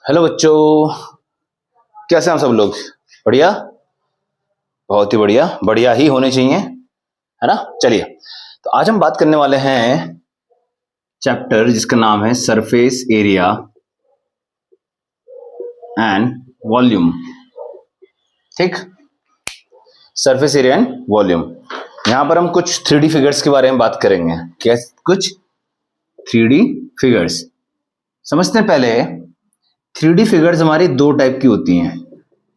Hello बच्चों, कैसे हैं आप सब लोग? बढ़िया, बहुत ही बढ़िया, बढ़िया ही होने चाहिए, है ना। चलिए, तो आज हम बात करने वाले हैं चैप्टर जिसका नाम है सरफेस एरिया एंड वॉल्यूम। ठीक, सरफेस एरिया एंड वॉल्यूम। यहां पर हम कुछ 3D फिगर्स के बारे में बात करेंगे। क्या कुछ 3D फिगर्स समझते हैं। पहले 3D फिगर्स हमारी दो टाइप की होती हैं,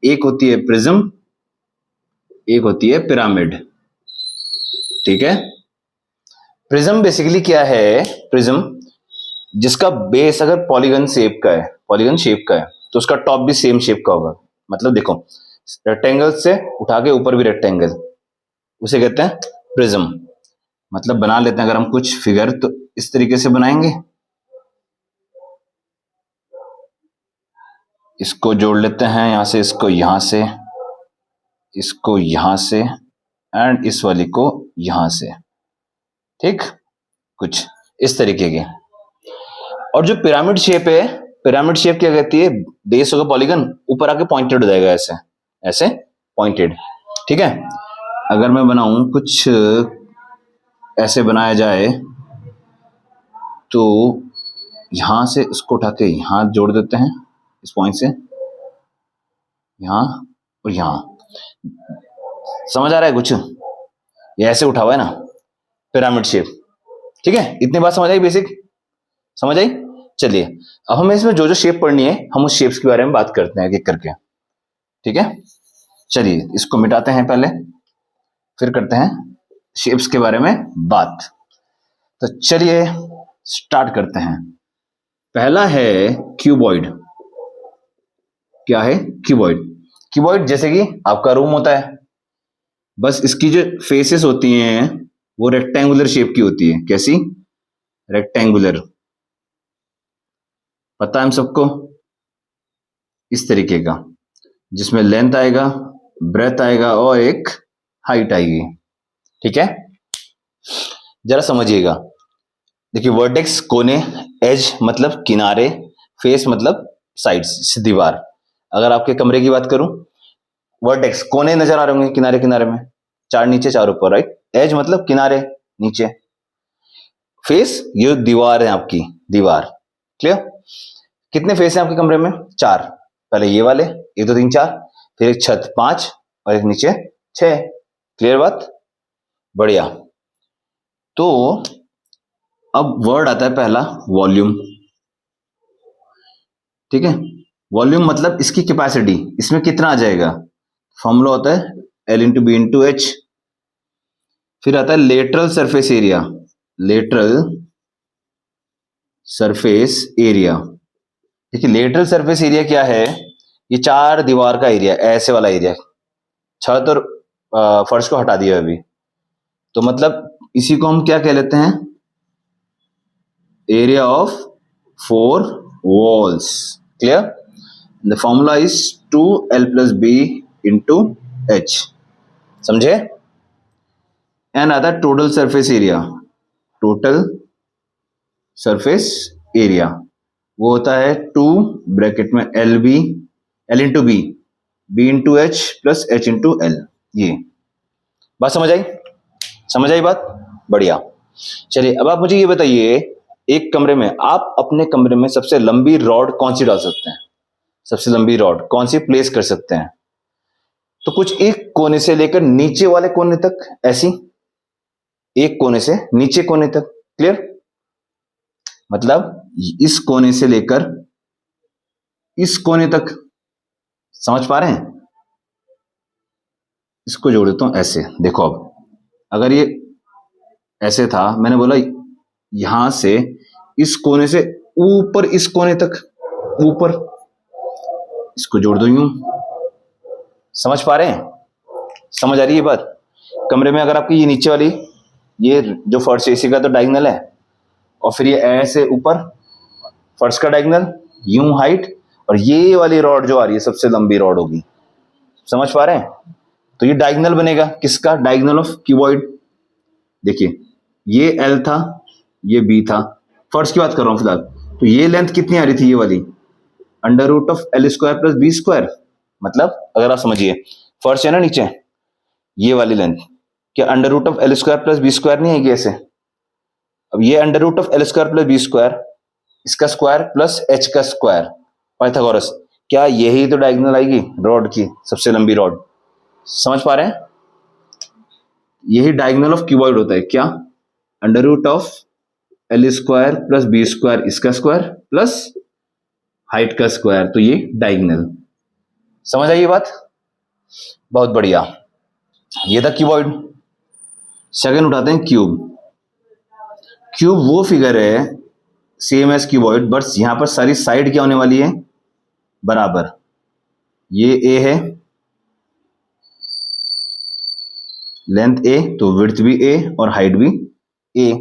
एक होती है प्रिज्म, एक होती है पिरामिड। ठीक है, प्रिज्म बेसिकली क्या है? प्रिज्म जिसका बेस अगर पॉलीगन शेप का है, पॉलीगन शेप का है, तो उसका टॉप भी सेम शेप का होगा। मतलब देखो, रेक्टेंगल से उठा के ऊपर भी रेक्टेंगल, उसे कहते हैं प्रिज्म। मतलब बना लेते हैं अगर हम कुछ फिगर तो इस तरीके से बनाएंगे, इसको जोड़ लेते हैं यहां से, इसको यहां से, इसको यहां से, एंड इस वाली को यहां से। ठीक, कुछ इस तरीके के। और जो पिरामिड शेप है, पिरामिड शेप क्या कहती है? बेस होगा पॉलीगन, ऊपर आके पॉइंटेड हो जाएगा, ऐसे ऐसे पॉइंटेड। ठीक है, अगर मैं बनाऊं कुछ ऐसे बनाया जाए तो यहां से इसको उठा के यहां जोड़ देते हैं, इस पॉइंट से यहां और यहां। समझ आ रहा है कुछ? ये ऐसे उठा हुआ है ना, पिरामिड शेप। ठीक है, इतनी बात समझ आई? बेसिक समझ आई? चलिए, अब हमें इसमें जो जो शेप पढ़नी है हम उस शेप्स के बारे में बात करते हैं एक एक करके। ठीक है, चलिए इसको मिटाते हैं पहले, फिर करते हैं शेप्स के बारे में बात। तो चलिए स्टार्ट करते हैं। पहला है क्यूबॉइड। क्या है? क्यूबॉइड। क्यूबॉइड जैसे कि आपका रूम होता है, बस इसकी जो फेसेस होती हैं वो रेक्टेंगुलर शेप की होती है। कैसी? रेक्टेंगुलर। पता है हम सबको, इस तरीके का, जिसमें लेंथ आएगा, ब्रेथ आएगा और एक हाइट आएगी। ठीक है, जरा समझिएगा। देखिए, वर्टेक्स कोने, एज मतलब किनारे, फेस मतलब साइड्स, दीवार। अगर आपके कमरे की बात करूं, वर्टेक्स कोने नजर आ रहे होंगे किनारे किनारे में, चार नीचे चार ऊपर, राइट। एज मतलब किनारे नीचे, फेस ये दीवार है आपकी, दीवार। क्लियर? कितने फेस हैं आपके कमरे में? चार। पहले ये वाले, एक दो तीन चार, फिर एक छत पांच, और एक नीचे छह। क्लियर बात? बढ़िया। तो अब वर्ड आता है पहला, वॉल्यूम। ठीक है, वॉल्यूम मतलब इसकी कैपेसिटी, इसमें कितना आ जाएगा। फॉर्मूला होता है L into B into H. फिर आता है lateral surface area, lateral surface area. देखिए, लेटरल सरफेस एरिया क्या है? ये चार दीवार का एरिया, ऐसे वाला एरिया। छत और फर्श को हटा दिया अभी, तो मतलब इसी को हम क्या कह लेते हैं? Area of four walls. Clear? The formula is 2l plus b into h। समझे? एंड आता है total surface area, total surface area वो होता है 2 ब्रैकेट में L B, L into B, B into H plus H into L. ये बात समझ आई? समझ आई बात? बढ़िया। चलिए, अब आप मुझे ये बताइए, एक कमरे में आप अपने कमरे में सबसे लंबी रॉड कौन सी डाल सकते हैं? सबसे लंबी रॉड कौन सी प्लेस कर सकते हैं? तो कुछ एक कोने से लेकर नीचे वाले कोने तक, ऐसी एक कोने से नीचे कोने तक। क्लियर? मतलब इस कोने से लेकर इस कोने तक। समझ पा रहे हैं? इसको जोड़ देता हूं ऐसे। देखो, अब अगर ये ऐसे था, मैंने बोला यहां से इस कोने से ऊपर इस कोने तक, ऊपर, इसको जोड़ दो यूं। समझ पा रहे हैं? समझ आ रही है बात? कमरे में अगर आपकी ये नीचे वाली, ये जो फर्श एसी का तो डायगोनल है, और फिर ये ऐसे ऊपर फर्श का डायगोनल, यूं हाइट, और ये वाली रॉड जो आ रही है सबसे लंबी रॉड होगी। समझ पा रहे हैं? तो ये डायगोनल बनेगा किसका? Diagonal of cuboid. देखिए, ये एल था, ये बी था, फर्श की बात कर रहा हूं फिलहाल। तो ये लेंथ कितनी आ रही थी? ये वाली under root of L square plus B square, मतलब अगर आप समझिए फर्स्ट है ना नीचे ये वाली लेंथ, क्या under root of L square plus B square नहीं आएगी ऐसे? अब ये under root of L square plus B square, इसका स्क्वायर प्लस एच का स्क्वायर, पाइथागोरस, क्या यही तो डायगोनल आएगी रॉड की, सबसे लंबी रॉड? समझ पा रहे हैं? यही डायगोनल ऑफ क्यूबॉइड होता है, क्या? Under root of L square plus B square, इसका स्क्वायर प्लस हाइट का स्क्वायर, तो ये डायगोनल। समझ आई ये बात? बहुत बढ़िया, ये था क्यूबॉइड। सेकंड उठाते हैं क्यूब। क्यूब वो फिगर है सेम एज क्यूबॉइड, बट यहां पर सारी साइड क्या होने वाली है? बराबर। ये ए है, लेंथ ए, तो विड्थ भी ए और हाइट भी ए।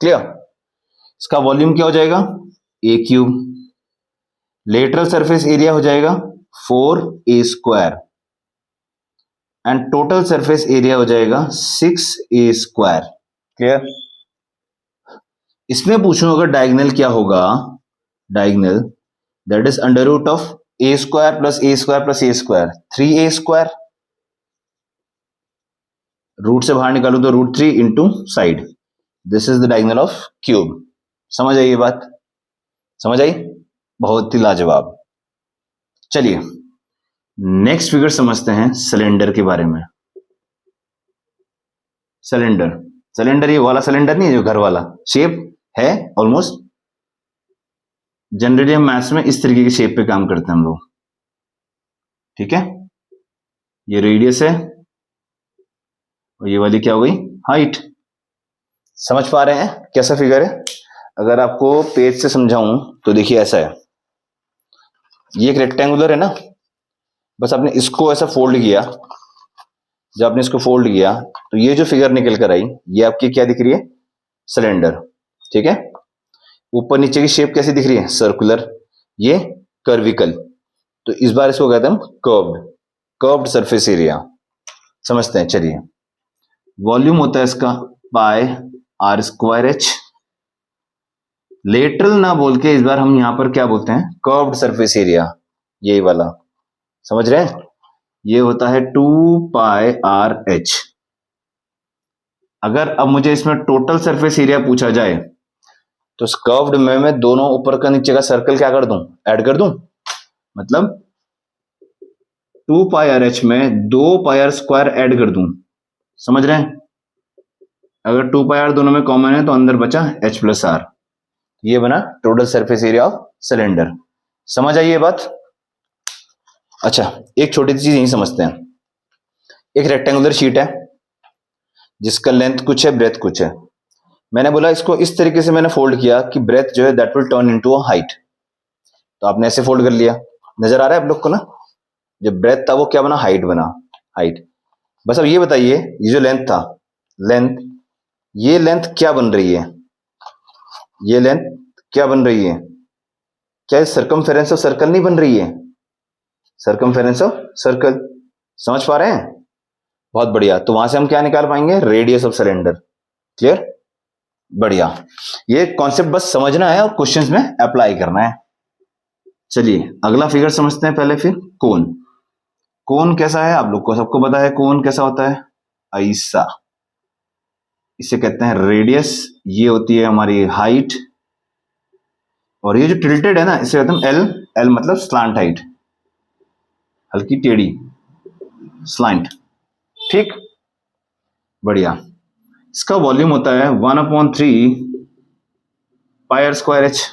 क्लियर? इसका वॉल्यूम क्या हो जाएगा? ए क्यूब। लेटरल सरफेस एरिया हो जाएगा 4a square and total surface area हो जाएगा 6a स्क्वायर। क्लियर? इसमें पूछूं अगर डायगोनल क्या होगा, diagonal that is under root of A square plus A square plus A square, 3a square. Root से बाहर निकालू तो root 3 into side, this is the diagonal of cube. समझ आई ये बात? समझ आई? बहुत ही लाजवाब। चलिए नेक्स्ट फिगर समझते हैं सिलेंडर के बारे में। सिलेंडर, सिलेंडर ये वाला सिलेंडर नहीं है जो घर वाला शेप है, ऑलमोस्ट जनरली हम मैथ्स में इस तरीके की शेप पे काम करते हैं हम लोग। ठीक है, ये रेडियस है और ये वाली क्या हो गई? हाइट। समझ पा रहे हैं कैसा फिगर है? अगर आपको पेज से समझाऊं तो देखिए ऐसा है, ये एक रेक्टेंगुलर है ना, बस आपने इसको ऐसा फोल्ड किया, जब आपने इसको फोल्ड किया तो ये जो फिगर निकल कर आई ये आपकी क्या दिख रही है? सिलेंडर। ठीक है, ऊपर नीचे की शेप कैसी दिख रही है? सर्कुलर, ये कर्विकल, तो इस बार इसको कहते हैं हम कर्व्ड, कर्व्ड सरफेस एरिया। समझते हैं, चलिए। वॉल्यूम होता है इसका पाई आर स्क्वायर एच। लेटरल ना बोल के इस बार हम यहां पर क्या बोलते हैं? कर्व्ड सरफेस एरिया, यही वाला। समझ रहे हैं? ये होता है 2 पाई आर एच। अगर अब मुझे इसमें टोटल सरफेस एरिया पूछा जाए तो इस कर्व्ड में मैं दोनों ऊपर का नीचे का सर्कल क्या कर दूं? ऐड कर दूं, मतलब 2 पाई आर एच में 2 पाई आर स्क्वायर ऐड कर दूं। समझ रहे हैं? अगर 2 पाई आर दोनों में कॉमन है तो अंदर बचा एच प्लस आर, ये बना total surface area of cylinder. समझ आई ये बात? अच्छा, एक छोटी सी चीज यही समझते हैं। एक रेक्टेंगुलर शीट है जिसका लेंथ कुछ है, ब्रेथ कुछ है। मैंने बोला इसको इस तरीके से मैंने फोल्ड किया कि ब्रेथ जो है that will turn into a height, तो आपने ऐसे फोल्ड कर लिया। नजर आ रहा है आप लोग को ना, जो ब्रेथ था वो क्या बना? हाइट बना, हाइट। बस अब ये बताइए, ये जो लेंथ था, लेंथ, ये लेंथ क्या बन रही है? ये लेंथ क्या बन रही है? क्या सर्कमफेरेंस ऑफ सर्कल नहीं बन रही है? Circumference of circle. समझ पा रहे हैं? बहुत बढ़िया। तो वहां से हम क्या निकाल पाएंगे? Radius of cylinder. क्लियर? बढ़िया। ये कॉन्सेप्ट बस समझना है और क्वेश्चंस में अप्लाई करना है। चलिए अगला फिगर समझते हैं पहले, फिर कोन। कोन कैसा है? आप लोग को सबको पता है कोन कैसा होता है, ऐसा। इसे कहते हैं रेडियस, ये होती है हमारी हाइट, और ये जो टिल्टेड है ना इसे कहते हैं एल। एल मतलब स्लांट हाइट, हल्की टेढ़ी, स्लांट। ठीक, बढ़िया। इसका वॉल्यूम होता है 1/3 पाई आर स्क्वायर एच।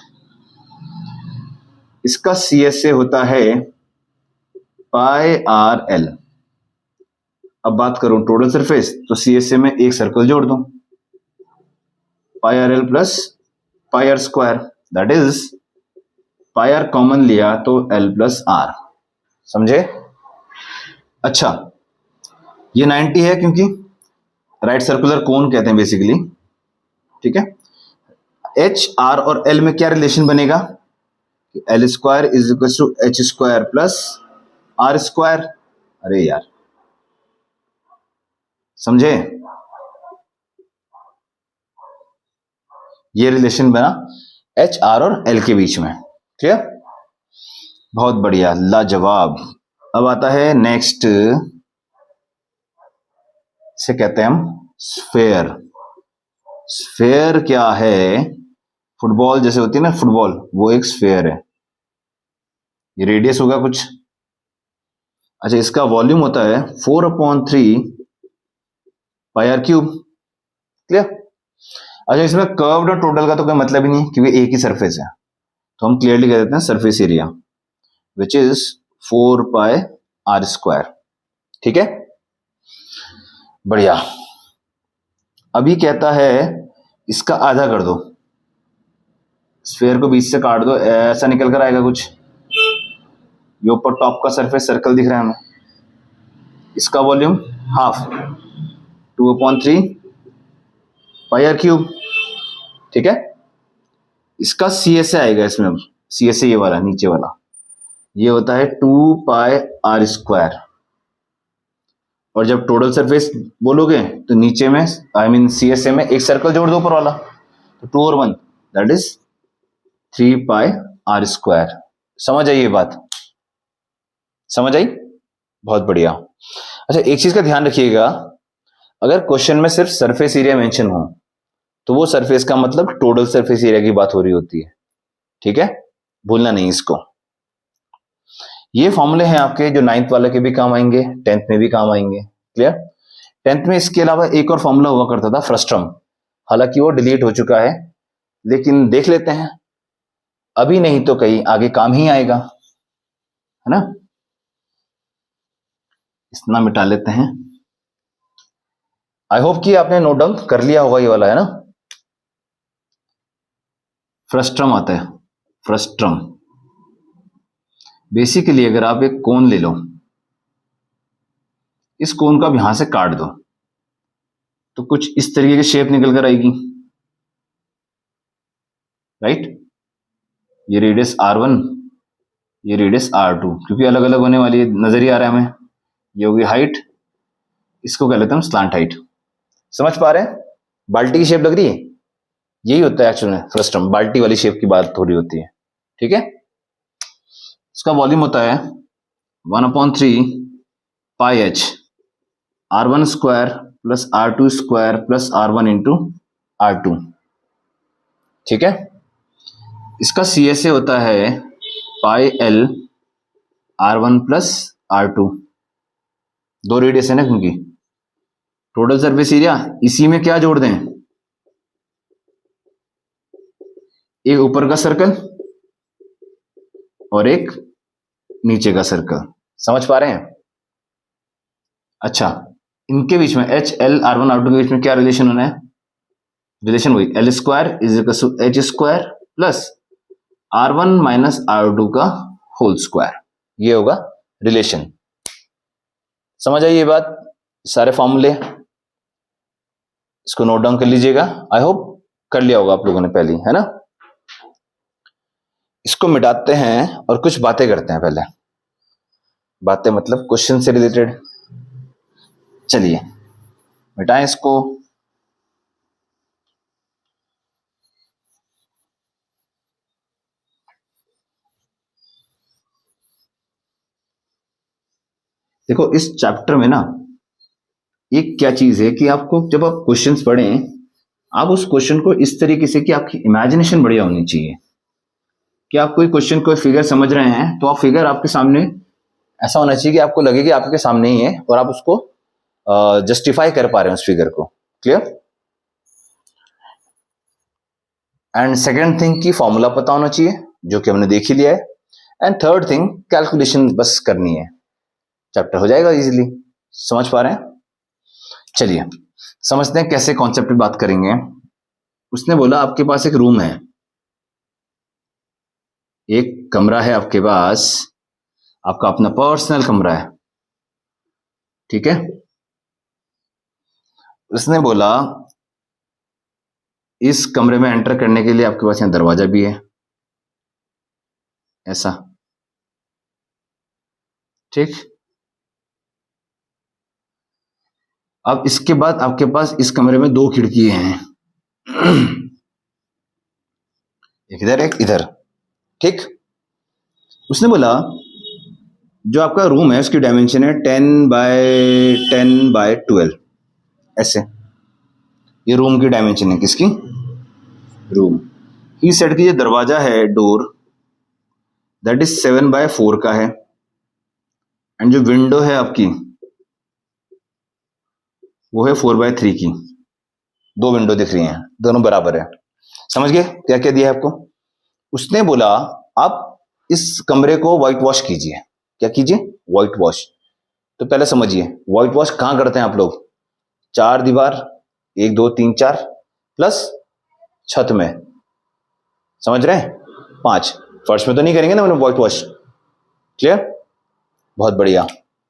इसका सी एस ए होता है पाई आर एल। अब बात करूं टोटल सरफेस, तो सी एस ए में एक सर्कल जोड़ दूं, pi r l plus pi r square, that is pi r common लिया तो एल प्लस आर। समझे? अच्छा, ये 90 है क्योंकि राइट सर्कुलर कोन कहते हैं बेसिकली। ठीक है, एच आर और एल में क्या रिलेशन बनेगा? L square is equal to H square plus R square. अरे यार, समझे? ये रिलेशन बना एच आर और एल के बीच में। क्लियर? बहुत बढ़िया, लाजवाब। अब आता है नेक्स्ट, इसे कहते हैं हम स्फेयर। स्फेयर क्या है? फुटबॉल जैसे होती है ना, फुटबॉल, वो एक स्फेयर है। ये रेडियस होगा कुछ। अच्छा, इसका वॉल्यूम होता है 4/3 पाई r क्यूब। क्लियर? अच्छा, इसमें कर्व्ड और टोटल का तो कोई मतलब ही नहीं, क्योंकि एक ही सरफेस है। तो हम क्लियरली कह देते हैं surface area, which is 4πr²। ठीक है, बढ़िया। अभी कहता है इसका आधा कर दो, स्फेयर को बीच से काट दो, ऐसा निकल कर आएगा कुछ। ये ऊपर टॉप का सरफेस सर्कल दिख रहा है हमें, इसका वॉल्यूम हाफ, 2/3 पाई r क्यूब। ठीक है, इसका सी एस ए आएगा इसमें। अब सी एस ए, ये वाला नीचे वाला, ये होता है 2πr²। और जब टोटल सरफेस बोलोगे तो नीचे में I mean C S A में एक सर्कल जोड़ दो ऊपर वाला, तो 2 और 1 दैट इज 3πr²। समझ आई ये बात? समझ आई? बहुत बढ़िया। अच्छा, एक चीज का ध्यान रखिएगा, अगर क्वेश्चन में सिर्फ सरफेस एरिया मेंशन हो तो वो सरफेस का मतलब टोटल सरफेस एरिया की बात हो रही होती है। ठीक है, भूलना नहीं इसको। ये फॉर्मूले हैं आपके जो 9th वाले के भी काम आएंगे, 10th में भी काम आएंगे। क्लियर? 10th में इसके अलावा एक और फॉर्मूला हुआ करता था, फ्रस्ट्रम। हालांकि वो डिलीट हो चुका है, लेकिन देख लेते हैं, अभी नहीं तो कहीं आगे काम ही आएगा, है ना। इतना मिटा लेते हैं। आई होप कि आपने नोट डाउन कर लिया होगा ये वाला, है ना। फ्रस्ट्रम आता है, फ्रस्ट्रम। बेसिकली अगर आप एक कोन ले लो, इस कोन को आप यहां से काट दो तो कुछ इस तरीके की शेप निकल कर आएगी, राइट। ये रेडियस r1, ये रेडियस r2, क्योंकि अलग अलग होने वाली है, नजर ही आ रहा है हमें। ये होगी हाइट, इसको कह लेते हैं स्लांट हाइट। समझ पा रहे हैं? बाल्टी की शेप लग रही है, यही होता है एक्चुअल में फ्रस्ट्रम, बाल्टी वाली शेप की बात हो रही होती है। ठीक है, इसका वॉल्यूम होता है 1/3 πh r1² plus r2² plus r1 × r2। ठीक है, इसका सी एस ए होता है πl r1 प्लस r2। दो रेडियस है ना उनकी। टोटल सरफेस एरिया, इसी में क्या जोड़ दें, एक ऊपर का सर्कल और एक नीचे का सर्कल। समझ पा रहे हैं? अच्छा, इनके बीच में HL r1 r2 के बीच में क्या रिलेशन होना है? रिलेशन वही L² is equal to H² plus r1 minus r2 का होल स्क्वायर, ये होगा रिलेशन। समझ आई ये बात? सारे फॉर्मूले इसको नोट डाउन कर लीजिएगा। आई होप कर लिया होगा आप लोगों ने पहले, है ना। इसको मिटाते हैं और कुछ बातें करते हैं पहले। बातें मतलब क्वेश्चन से रिलेटेड। चलिए मिटाएं इसको। देखो इस चैप्टर में ना एक क्या चीज है कि आपको जब आप क्वेश्चंस पढ़ें, आप उस क्वेश्चन को इस तरीके से कि आपकी इमेजिनेशन बढ़िया होनी चाहिए कि आप कोई क्वेश्चन कोई फिगर समझ रहे हैं तो आप फिगर आपके सामने ऐसा होना चाहिए कि आपको लगे कि आपके सामने ही है और आप उसको जस्टिफाई कर पा रहे हैं उस फिगर को। क्लियर? एंड सेकेंड थिंग की फॉर्मूला पता होना चाहिए, जो कि हमने देख ही लिया है। एंड थर्ड थिंग कैलकुलेशन बस करनी है, चैप्टर हो जाएगा इजीली। समझ पा रहे हैं? चलिए समझते हैं कैसे कॉन्सेप्ट पे बात करेंगे। उसने बोला आपके पास एक रूम है, एक कमरा है आपके पास, आपका अपना पर्सनल कमरा है। ठीक है, उसने बोला इस कमरे में एंटर करने के लिए आपके पास यहां दरवाजा भी है, ऐसा। ठीक, अब इसके बाद आपके पास इस कमरे में दो खिड़की हैं, एक इधर एक इधर। ठीक, उसने बोला जो आपका रूम है उसकी डायमेंशन है 10 बाय 12 ऐसे। ये रूम की डायमेंशन है, किसकी? रूम। ही सेड की जो दरवाजा है डोर दैट इज 7 बाय 4 का है, एंड जो विंडो है आपकी वो है 4 बाय 3 की। दो विंडो दिख रही हैं, दोनों बराबर है। समझ गए क्या क्या दिया है आपको? उसने बोला आप इस कमरे को व्हाइट वॉश कीजिए। क्या कीजिए? White wash. तो पहले समझिए व्हाइट वॉश कहां करते हैं आप लोग? चार दीवार, 1 2 3 4 प्लस छत में, समझ रहे हैं? 5। फर्श में तो नहीं करेंगे ना मैंने व्हाइट वॉश। क्लियर? बहुत बढ़िया,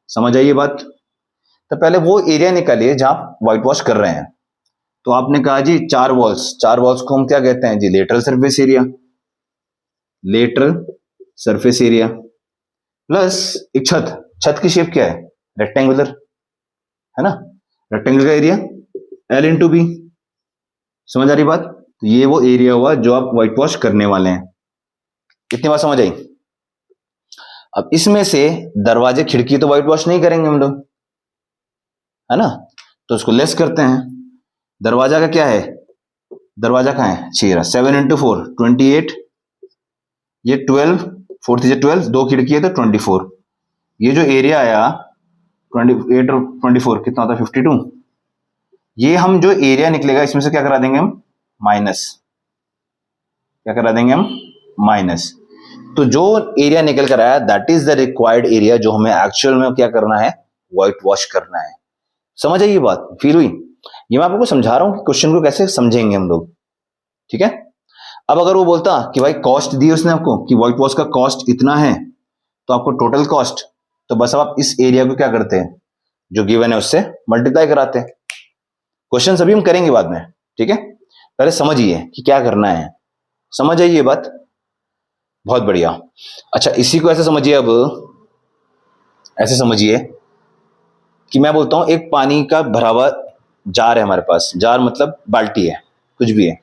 समझ आई ये बात। तो पहले वो एरिया निकालिए जहां आप व्हाइट वॉश कर रहे हैं। तो आपने कहा जी 4 वॉल्स। 4 वॉल्स को हम क्या कहते हैं जी? Lateral surface area. Lateral surface area plus एक छत। छत की शेप क्या है? रेक्टेंगुलर, है ना? रेक्टेंगल का एरिया L×B। समझ आ रही बात? तो ये वो एरिया हुआ जो आप व्हाइट वॉश करने वाले हैं। कितनी बात समझ आई? अब इसमें से दरवाजे खिड़की तो व्हाइट वॉश नहीं करेंगे हम लोग, है ना? तो उसको लेस करते हैं। दरवाजा का क्या है? दरवाजा कहाँ है? 6। 7×4 28। ये 12, 4 से 12, 2 खिड़की है तो 24। ये जो एरिया आया 28 और 24 कितना होता है? 52। ये हम जो एरिया निकलेगा इसमें से क्या करा देंगे हम? माइनस। क्या करा देंगे हम? माइनस। तो जो एरिया निकल कर आया that is the required area जो हमें एक्चुअल में क्या करना है? व्हाइट वॉश करना है। समझ आई ये बात? फील हुई? ये मैं आपको समझा रहा हूं कि क्वेश्चन को कैसे समझेंगे हम लोग, ठीक है? अब अगर वो बोलता कि भाई कॉस्ट दी उसने आपको कि व्हाइट वॉश का कॉस्ट इतना है, तो आपको टोटल कॉस्ट, तो बस अब आप इस एरिया को क्या करते हैं? जो गिवन है उससे मल्टीप्लाई कराते हैं। क्वेश्चन सभी हम करेंगे बाद में, ठीक है? पहले समझिए कि क्या करना है। समझ आई ये बात? बहुत बढ़िया। अच्छा, इसी को ऐसे समझिए, अब ऐसे समझिए कि मैं बोलता हूं एक पानी का भरा हुआ जार है हमारे पास। जार मतलब बाल्टी है, कुछ भी है,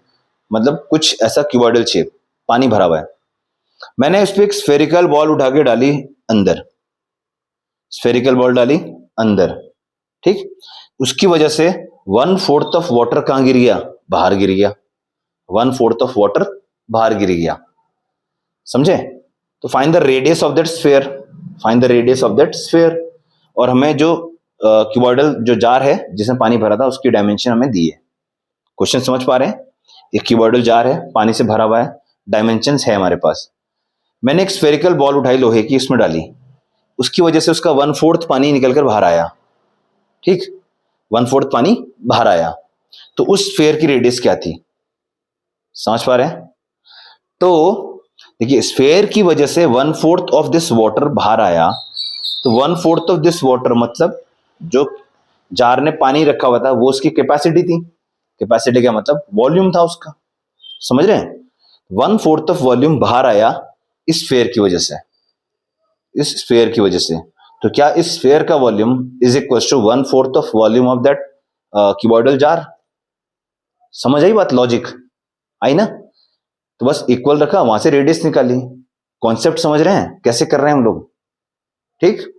मतलब कुछ ऐसा क्यूबॉइडल शेप, पानी भरा हुआ है। मैंने उस पर एक स्फेरिकल बॉल उठा के डाली अंदर। स्फेरिकल बॉल डाली अंदर, ठीक? उसकी वजह से 1/4 ऑफ वाटर कहां गिर गया? बाहर गिर गया। 1/4 ऑफ वाटर बाहर गिर गया। समझे? तो find the radius of that sphere. Find the radius of that sphere. और हमें जो क्यूबॉइडल जो जार है जिसमें पानी भरा था उसकी डायमेंशन हमें दी है। क्वेश्चन समझ पा रहे हैं? एक क्यूबॉइडल जार है, पानी से भरा हुआ है, डायमेंशंस है हमारे पास। मैंने एक स्फेरिकल बॉल उठाई लोहे की, उसमें डाली, उसकी वजह से उसका 1/4 पानी निकलकर बाहर आया, ठीक? 1/4 पानी बाहर आया। तो उस स्फेयर की रेडियस क्या थी? समझ पा रहे हैं? तो देखिए स्फेयर की वजह से 1/4 ऑफ दिस वाटर बाहर आया, तो 1/4 ऑफ दिस वाटर मतलब जो जार ने पानी रखा हुआ था वो उसकी कैपेसिटी थी। कैपेसिटी का मतलब वॉल्यूम था उसका। समझ रहे हैं? 1/4 ऑफ वॉल्यूम बाहर आया इस स्फेयर की वजह से। इस स्फेयर की वजह से तो क्या इस स्फेयर का volume is equal to 1/4 of volume of that cuboidal jar? समझ आई बात? लॉजिक आई ना? तो बस इक्वल रखा, वहां से रेडियस निकाली। कॉन्सेप्ट समझ रहे हैं कैसे कर रहे हैं हम लोग? ठीक।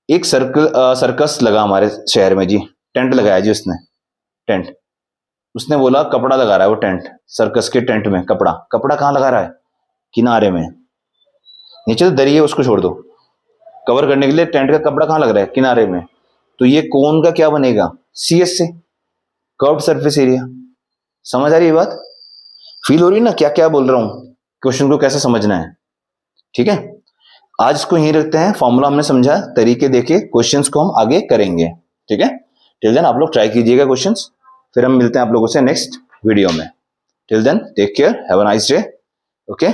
एक सर्कस लगा हमारे शहर में जी, टेंट लगाया जी उसने, टेंट। उसने बोला कपड़ा लगा रहा है वो टेंट, सर्कस के टेंट में कपड़ा। कपड़ा कहाँ लगा रहा है? किनारे में। नीचे तो दरी है, उसको छोड़ दो। कवर करने के लिए टेंट का कपड़ा कहाँ लग रहा है? किनारे में। तो ये कोन का क्या बनेगा? CS से, कर्व्ड सरफेस एरिया। समझ आ रही है बात? फील हो रही है ना क्या क्या बोल रहा हूं? क्वेश्चन को कैसे समझना है, ठीक है? आज इसको यहीं रखते हैं। फॉर्मूला हमने समझा, तरीके देखे, क्वेश्चंस को हम आगे करेंगे, ठीक है? टिल देन आप लोग ट्राई कीजिएगा क्वेश्चंस, फिर हम मिलते हैं आप लोगों से नेक्स्ट वीडियो में। Till then take care, have a nice day, okay.